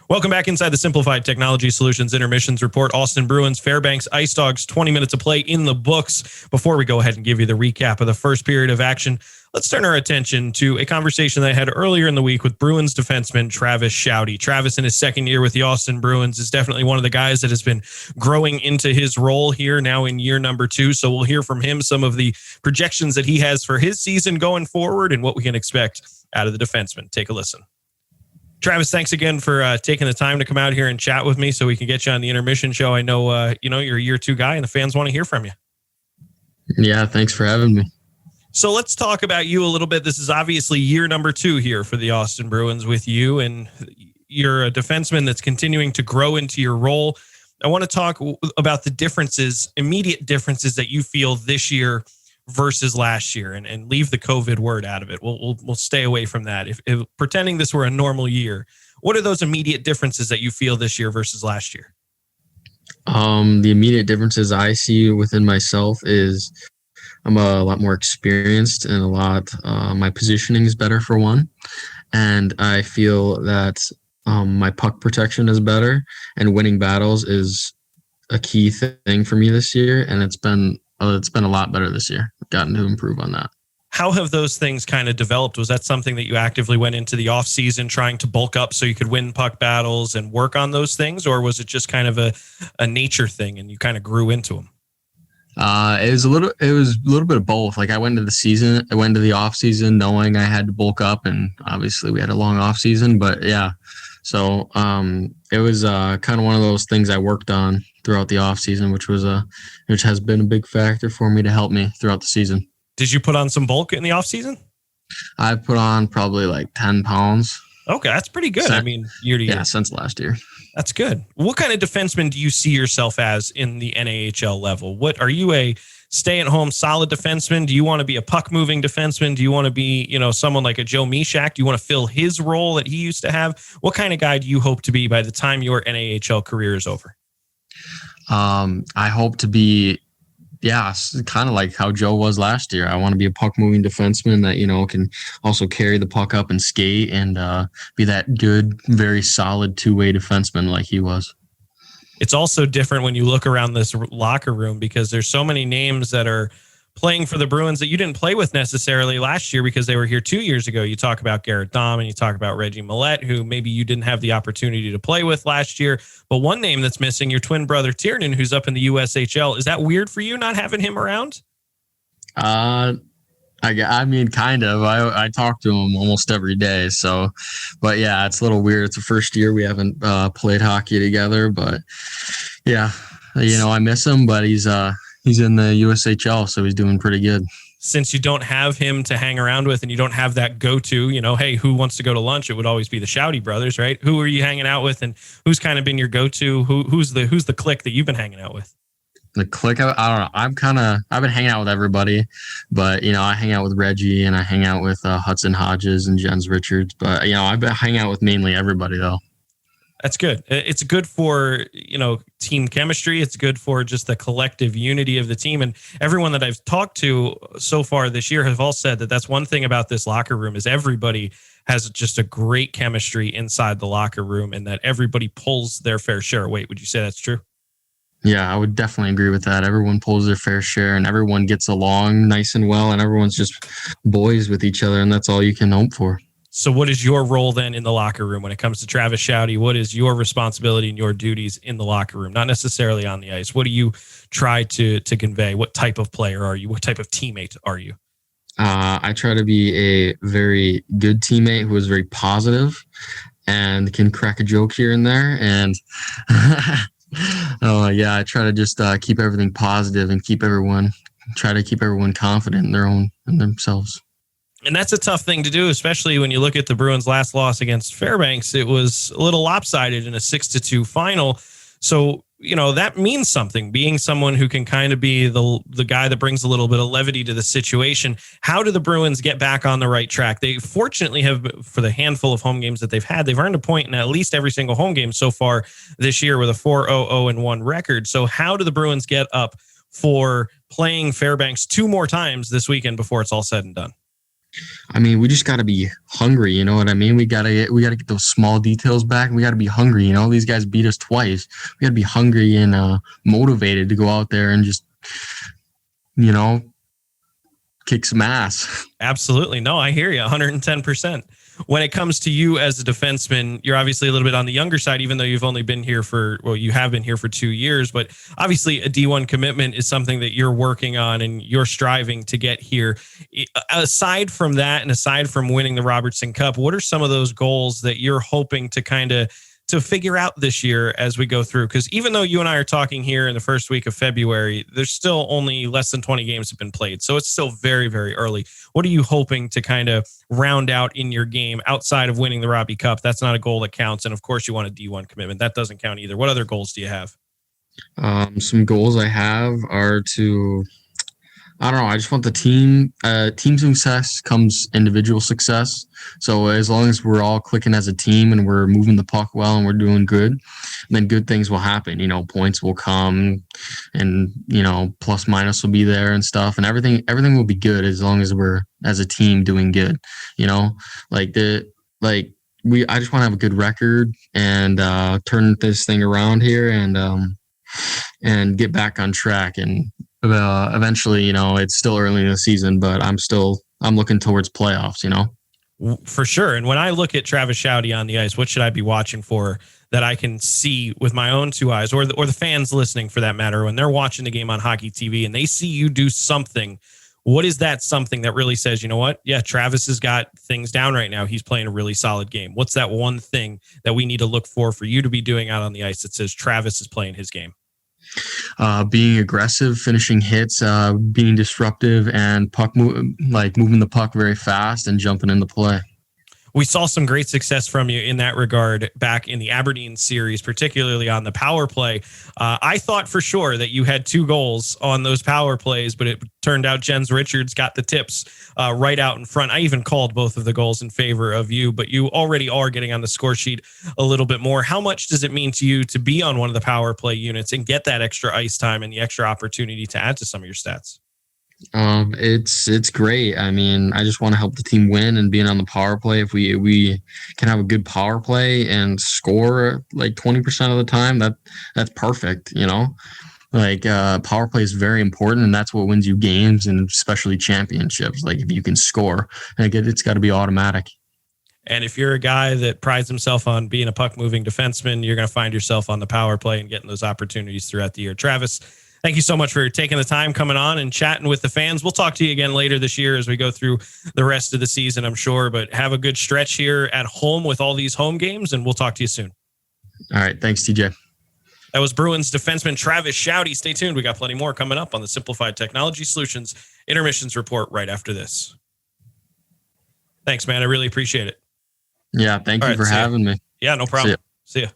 Welcome back inside the Simplified Technology Solutions Intermissions Report. Austin Bruins, Fairbanks Ice Dogs, 20 minutes of play in the books. Before we go ahead and give you the recap of the first period of action, let's turn our attention to a conversation that I had earlier in the week with Bruins defenseman Travis Shoudy. Travis, in his second year with the Austin Bruins, is definitely one of the guys that has been growing into his role here now in year number 2. So we'll hear from him some of the projections that he has for his season going forward and what we can expect out of the defenseman. Take a listen. Travis, thanks again for taking the time to come out here and chat with me so we can get you on the intermission show. I know, you're a year 2 guy and the fans want to hear from you. Yeah, thanks for having me. So let's talk about you a little bit. This is obviously year number 2 here for the Austin Bruins with you, and you're a defenseman that's continuing to grow into your role. I want to talk about the differences, immediate differences that you feel this year versus last year, and leave the COVID word out of it. We'll stay away from that. If pretending this were a normal year, what are those immediate differences that you feel this year versus last year? The immediate differences I see within myself is I'm a lot more experienced and my positioning is better for one. And I feel that my puck protection is better, and winning battles is a key thing for me this year. And it's been a lot better this year. I've gotten to improve on that. How have those things kind of developed? Was that something that you actively went into the off season trying to bulk up so you could win puck battles and work on those things? Or was it just kind of a nature thing and you kind of grew into them? It was a little bit of both. Like I went into the off season knowing I had to bulk up, and obviously we had a long off season, but yeah. So it was kind of one of those things I worked on throughout the off season, which has been a big factor for me to help me throughout the season. Did you put on some bulk in the off season? I put on probably like 10 pounds. Okay, that's pretty good. Year to year. Yeah, since last year. That's good. What kind of defenseman do you see yourself as in the NAHL level? What are you, a stay-at-home solid defenseman? Do you want to be a puck-moving defenseman? Do you want to be, someone like a Joe Mishak? Do you want to fill his role that he used to have? What kind of guy do you hope to be by the time your NAHL career is over? I hope to be, kind of like how Joe was last year. I want to be a puck-moving defenseman that, can also carry the puck up and skate and be that good, very solid two-way defenseman like he was. It's also different when you look around this locker room because there's so many names that are playing for the Bruins that you didn't play with necessarily last year because they were here 2 years ago. You talk about Garrett Dahm and you talk about Reggie Millette, who maybe you didn't have the opportunity to play with last year. But one name that's missing, your twin brother Tiernan, who's up in the USHL. Is that weird for you not having him around? I mean, kind of. I talk to him almost every day. So, but yeah, it's a little weird. It's the first year we haven't played hockey together. But yeah, I miss him. But he's in the USHL, so he's doing pretty good. Since you don't have him to hang around with and you don't have that go-to, hey, who wants to go to lunch? It would always be the Shoudy brothers, right? Who are you hanging out with and who's kind of been your go-to? Who's the clique that you've been hanging out with? The clique, I don't know. I've been hanging out with everybody, but, I hang out with Reggie and I hang out with Hudson Hodges and Jens Richards. But, I've been hanging out with mainly everybody, though. That's good. It's good for, team chemistry. It's good for just the collective unity of the team. And everyone that I've talked to so far this year have all said that that's one thing about this locker room is everybody has just a great chemistry inside the locker room and that everybody pulls their fair share. Wait, would you say that's true? Yeah, I would definitely agree with that. Everyone pulls their fair share and everyone gets along nice and well and everyone's just boys with each other and that's all you can hope for. So what is your role then in the locker room when it comes to Travis Shoudy? What is your responsibility and your duties in the locker room? Not necessarily on the ice. What do you try to convey? What type of player are you? What type of teammate are you? I try to be a very good teammate who is very positive and can crack a joke here and there. And I try to just keep everything positive and try to keep everyone confident in themselves. And that's a tough thing to do, especially when you look at the Bruins' last loss against Fairbanks. It was a little lopsided in a 6-2 final. So, that means something, being someone who can kind of be the guy that brings a little bit of levity to the situation. How do the Bruins get back on the right track? They fortunately have, for the handful of home games that they've had, they've earned a point in at least every single home game so far this year with a 4-0-0-1 record. So how do the Bruins get up for playing Fairbanks 2 more times this weekend before it's all said and done? I mean, we just got to be hungry. You know what I mean? We gotta get those small details back. We got to be hungry. You know, these guys beat us twice. We got to be hungry and motivated to go out there and just, you know, kick some ass. Absolutely. No, I hear you 110%. When it comes to you as a defenseman, you're obviously a little bit on the younger side, even though you've only been here you have been here for 2 years, but obviously a D1 commitment is something that you're working on and you're striving to get here. Aside from that, and aside from winning the Robertson Cup, what are some of those goals that you're hoping to to figure out this year as we go through? Because even though you and I are talking here in the first week of February, there's still only less than 20 games have been played. So it's still very, very early. What are you hoping to kind of round out in your game outside of winning the Robbie Cup? That's not a goal that counts. And of course you want a D1 commitment. That doesn't count either. What other goals do you have? Some goals I have are to, I don't know. I just want the team success comes individual success. So as long as we're all clicking as a team and we're moving the puck well and we're doing good, then good things will happen. You know, points will come and, you know, plus minus will be there and stuff, and everything will be good as long as we're as a team doing good. You know, I just want to have a good record and turn this thing around here and get back on track. And eventually, you know, it's still early in the season, but I'm looking towards playoffs, you know? For sure. And when I look at Travis Shoudy on the ice, what should I be watching for that I can see with my own two eyes, or the fans listening for that matter, when they're watching the game on hockey TV and they see you do something? What is that something that really says, you know what? Yeah, Travis has got things down right now. He's playing a really solid game. What's that one thing that we need to look for you to be doing out on the ice that says Travis is playing his game? Being aggressive, finishing hits, being disruptive, and moving the puck very fast and jumping in the play. We saw some great success from you in that regard back in the Aberdeen series, particularly on the power play. I thought for sure that you had 2 goals on those power plays, but it turned out Jens Richards got the tips right out in front. I even called both of the goals in favor of you, but you already are getting on the score sheet a little bit more. How much does it mean to you to be on one of the power play units and get that extra ice time and the extra opportunity to add to some of your stats? It's great. I mean, I just want to help the team win, and being on the power play, if we can have a good power play and score like 20% of the time, that's perfect, you know? Power play is very important, and that's what wins you games, and especially championships. Like, if you can score, and it's got to be automatic. And if you're a guy that prides himself on being a puck-moving defenseman, you're going to find yourself on the power play and getting those opportunities throughout the year. Travis, thank you so much for taking the time coming on and chatting with the fans. We'll talk to you again later this year as we go through the rest of the season, I'm sure. But have a good stretch here at home with all these home games, and we'll talk to you soon. All right. Thanks, TJ. That was Bruins defenseman Travis Shoudy. Stay tuned. We got plenty more coming up on the Simplified Technology Solutions Intermissions Report right after this. Thanks, man. I really appreciate it. Yeah, thank you for having me. Yeah, no problem. See ya.